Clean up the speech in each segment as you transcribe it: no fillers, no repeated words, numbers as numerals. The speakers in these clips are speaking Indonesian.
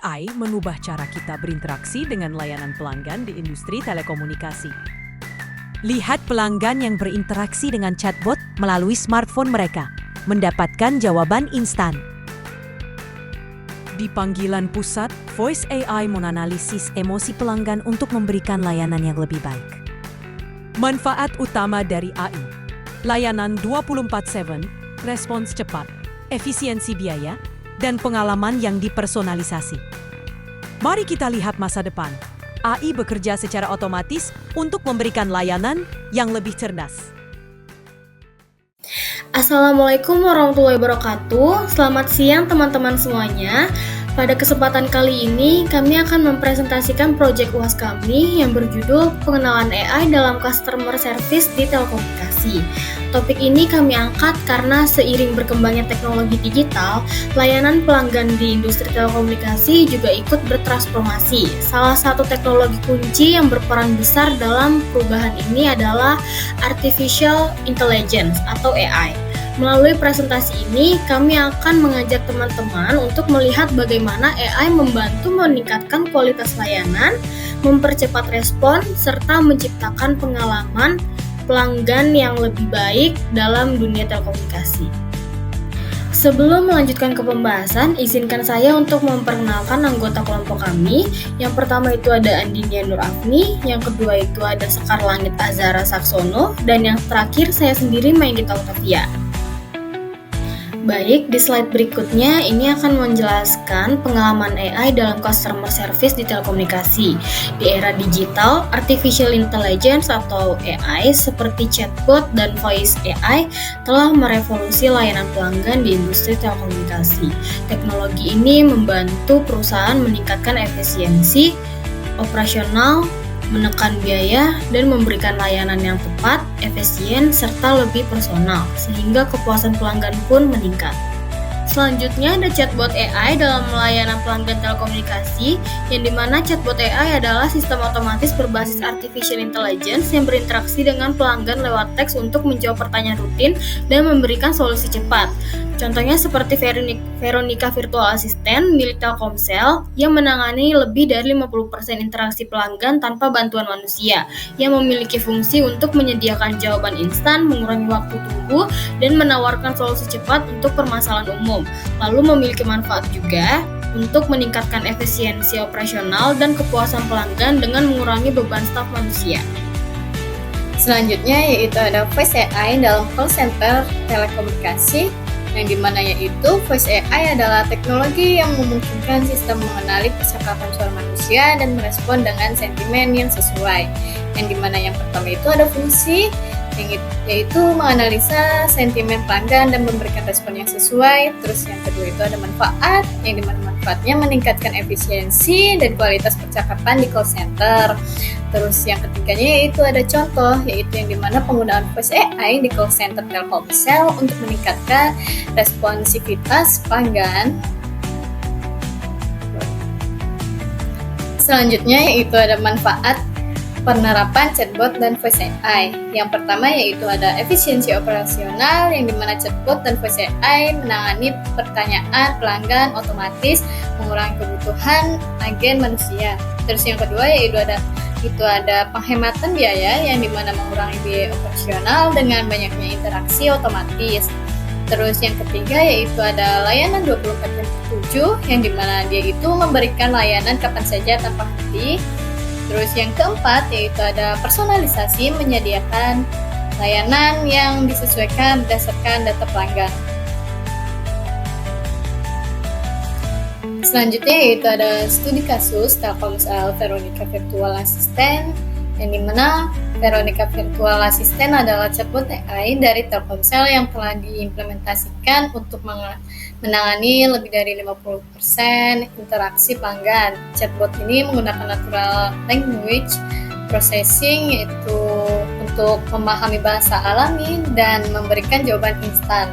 AI mengubah cara kita berinteraksi dengan layanan pelanggan di industri telekomunikasi. Lihat pelanggan yang berinteraksi dengan chatbot melalui smartphone mereka, mendapatkan jawaban instan. Di panggilan pusat, Voice AI menganalisis emosi pelanggan untuk memberikan layanan yang lebih baik. Manfaat utama dari AI: layanan 24/7, respons cepat, efisiensi biaya, dan pengalaman yang dipersonalisasi. Mari kita lihat masa depan. AI bekerja secara otomatis untuk memberikan layanan yang lebih cerdas. Assalamualaikum warahmatullahi wabarakatuh. Selamat siang teman-teman semuanya. Pada kesempatan kali ini, kami akan mempresentasikan proyek UAS kami yang berjudul Pengenalan AI dalam Customer Service di Telekomunikasi. Topik ini kami angkat karena seiring berkembangnya teknologi digital, layanan pelanggan di industri telekomunikasi juga ikut bertransformasi. Salah satu teknologi kunci yang berperan besar dalam perubahan ini adalah Artificial Intelligence atau AI. Melalui presentasi ini, kami akan mengajak teman-teman untuk melihat bagaimana AI membantu meningkatkan kualitas layanan, mempercepat respon, serta menciptakan pengalaman pelanggan yang lebih baik dalam dunia telekomunikasi. Sebelum melanjutkan ke pembahasan, izinkan saya untuk memperkenalkan anggota kelompok kami. Yang pertama itu ada Andinia Nur Afni, yang kedua itu ada Sekar Langit Azara Saksono, dan yang terakhir saya sendiri Maigita Utavia. Baik, di slide berikutnya ini akan menjelaskan pengalaman AI dalam customer service di telekomunikasi. Di era digital, Artificial Intelligence atau AI seperti chatbot dan voice AI telah merevolusi layanan pelanggan di industri telekomunikasi. Teknologi ini membantu perusahaan meningkatkan efisiensi operasional, menekan biaya, dan memberikan layanan yang tepat, efisien, serta lebih personal, sehingga kepuasan pelanggan pun meningkat. Selanjutnya ada chatbot AI dalam layanan pelanggan telekomunikasi, yang dimana chatbot AI adalah sistem otomatis berbasis Artificial Intelligence yang berinteraksi dengan pelanggan lewat teks untuk menjawab pertanyaan rutin dan memberikan solusi cepat. Contohnya seperti Veronica Virtual Assistant milik Telkomsel yang menangani lebih dari 50% interaksi pelanggan tanpa bantuan manusia, yang memiliki fungsi untuk menyediakan jawaban instan, mengurangi waktu tunggu, dan menawarkan solusi cepat untuk permasalahan umum. Lalu memiliki manfaat juga untuk meningkatkan efisiensi operasional dan kepuasan pelanggan dengan mengurangi beban staf manusia. Selanjutnya yaitu ada Voice AI dalam call center telekomunikasi, yang dimana yaitu Voice AI adalah teknologi yang memungkinkan sistem mengenali percakapan suara manusia dan merespon dengan sentimen yang sesuai. Yang dimana yang pertama itu ada fungsi yaitu menganalisa sentimen pelanggan dan memberikan respon yang sesuai. Terus yang kedua itu ada manfaat, yang dimana manfaatnya meningkatkan efisiensi dan kualitas percakapan di call center. Terus yang ketiganya yaitu ada contoh, yaitu yang dimana penggunaan Voice AI di call center Telkomsel untuk meningkatkan responsivitas pelanggan. Selanjutnya yaitu ada manfaat penerapan chatbot dan voice AI. Yang pertama yaitu ada efisiensi operasional, yang dimana chatbot dan voice AI menangani pertanyaan pelanggan otomatis, mengurangi kebutuhan agen manusia. Terus yang kedua yaitu ada penghematan biaya, yang dimana mengurangi biaya operasional dengan banyaknya interaksi otomatis. Terus yang ketiga yaitu ada layanan 24/7, yang dimana dia itu memberikan layanan kapan saja tanpa henti. Terus yang keempat yaitu ada personalisasi, menyediakan layanan yang disesuaikan berdasarkan data pelanggan. Selanjutnya yaitu ada studi kasus Telkomsel Veronica Virtual Assistant, yang dimana Veronica Virtual Assistant adalah chatbot AI dari Telkomsel yang telah diimplementasikan untuk menangani lebih dari 50% interaksi pelanggan. Chatbot ini menggunakan natural language processing, yaitu untuk memahami bahasa alami dan memberikan jawaban instan.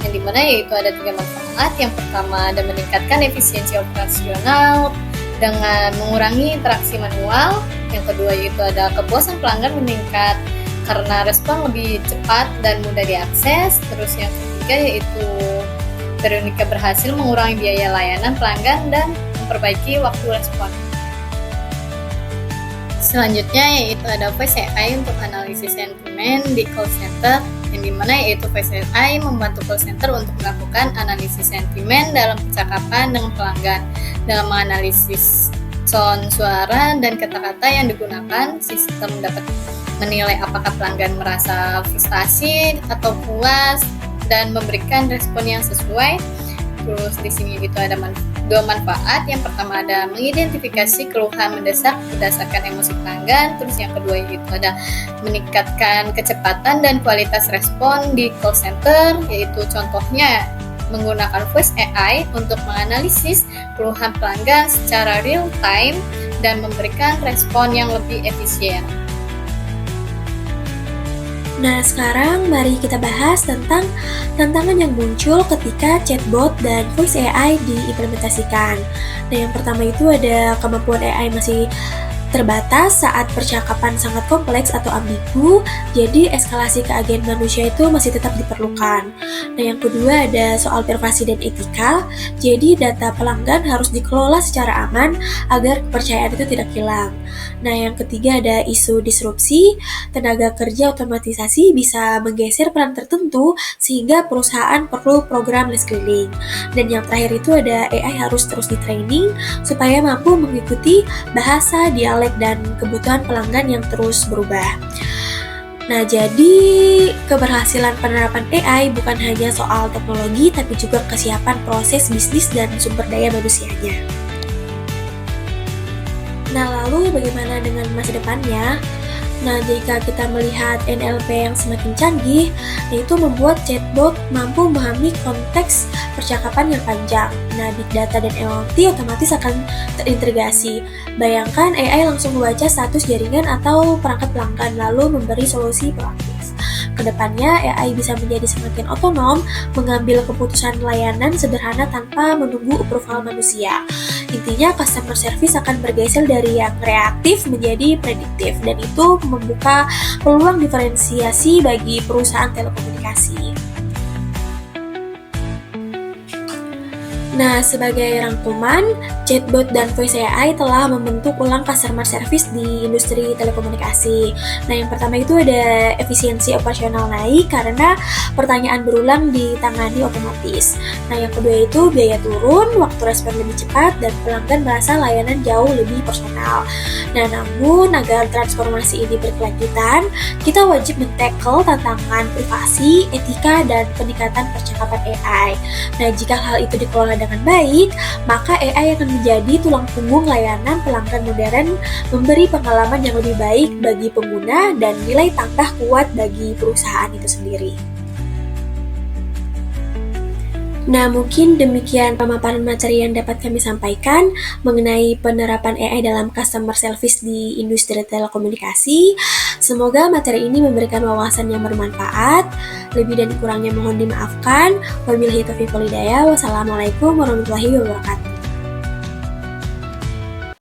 Yang dimana yaitu ada 3 manfaat. Yang pertama ada meningkatkan efisiensi operasional dengan mengurangi interaksi manual. Yang kedua yaitu ada kepuasan pelanggan meningkat karena respon lebih cepat dan mudah diakses. Terus yang ketiga yaitu Veronica berhasil mengurangi biaya layanan pelanggan dan memperbaiki waktu respon. Selanjutnya yaitu ada Voice AI untuk analisis sentimen di call center, yang dimana yaitu Voice AI membantu call center untuk melakukan analisis sentimen dalam percakapan dengan pelanggan. Dalam menganalisis tone suara dan kata-kata yang digunakan, sistem dapat menilai apakah pelanggan merasa frustasi atau puas dan memberikan respon yang sesuai. Terus di sini itu ada dua manfaat. Yang pertama ada mengidentifikasi keluhan mendesak berdasarkan emosi pelanggan. Terus yang kedua itu ada meningkatkan kecepatan dan kualitas respon di call center, yaitu contohnya menggunakan Voice AI untuk menganalisis keluhan pelanggan secara real time dan memberikan respon yang lebih efisien. Nah, sekarang mari kita bahas tentang tantangan yang muncul ketika chatbot dan voice AI diimplementasikan. Nah, yang pertama itu ada kemampuan AI masih terbatas saat percakapan sangat kompleks atau ambigu, jadi eskalasi ke agen manusia itu masih tetap diperlukan. Nah, yang kedua ada soal privasi dan etika, jadi data pelanggan harus dikelola secara aman agar kepercayaan itu tidak hilang. Nah, yang ketiga ada isu disrupsi, tenaga kerja otomatisasi bisa menggeser peran tertentu sehingga perusahaan perlu program reskilling. Dan yang terakhir itu ada AI harus terus di-training supaya mampu mengikuti bahasa, dialek, dan kebutuhan pelanggan yang terus berubah. Nah, jadi keberhasilan penerapan AI bukan hanya soal teknologi, tapi juga kesiapan proses bisnis dan sumber daya manusianya. Nah, lalu bagaimana dengan masa depannya? Nah, jika kita melihat NLP yang semakin canggih, yaitu membuat chatbot mampu memahami konteks percakapan yang panjang. Nah, big data dan NLP otomatis akan terintegrasi. Bayangkan AI langsung membaca status jaringan atau perangkat pelanggan, lalu memberi solusi proaktif. Kedepannya, AI bisa menjadi semakin otonom, mengambil keputusan layanan sederhana tanpa menunggu approval manusia. Intinya, customer service akan bergeser dari yang reaktif menjadi prediktif, dan itu membuka peluang diferensiasi bagi perusahaan telekomunikasi. Nah, sebagai rangkuman, chatbot dan voice AI telah membentuk ulang customer service di industri telekomunikasi. Nah, yang pertama itu ada efisiensi operasional naik karena pertanyaan berulang ditangani otomatis. Nah, yang kedua itu biaya turun, waktu respon lebih cepat, dan pelanggan merasa layanan jauh lebih personal. Nah, namun agar transformasi ini berkelanjutan, kita wajib men-tackle tantangan privasi, etika, dan peningkatan percakapan AI. Nah, jika hal itu dikelola dengan baik, maka AI akan menjadi tulang punggung layanan pelanggan modern, memberi pengalaman yang lebih baik bagi pengguna dan nilai tambah kuat bagi perusahaan itu sendiri. Nah, mungkin demikian pemaparan materi yang dapat kami sampaikan mengenai penerapan AI dalam customer service di industri telekomunikasi. Semoga materi ini memberikan wawasan yang bermanfaat. Lebih dan kurangnya mohon dimaafkan. Wabillahi taufiq wal hidayah. Wassalamualaikum warahmatullahi wabarakatuh.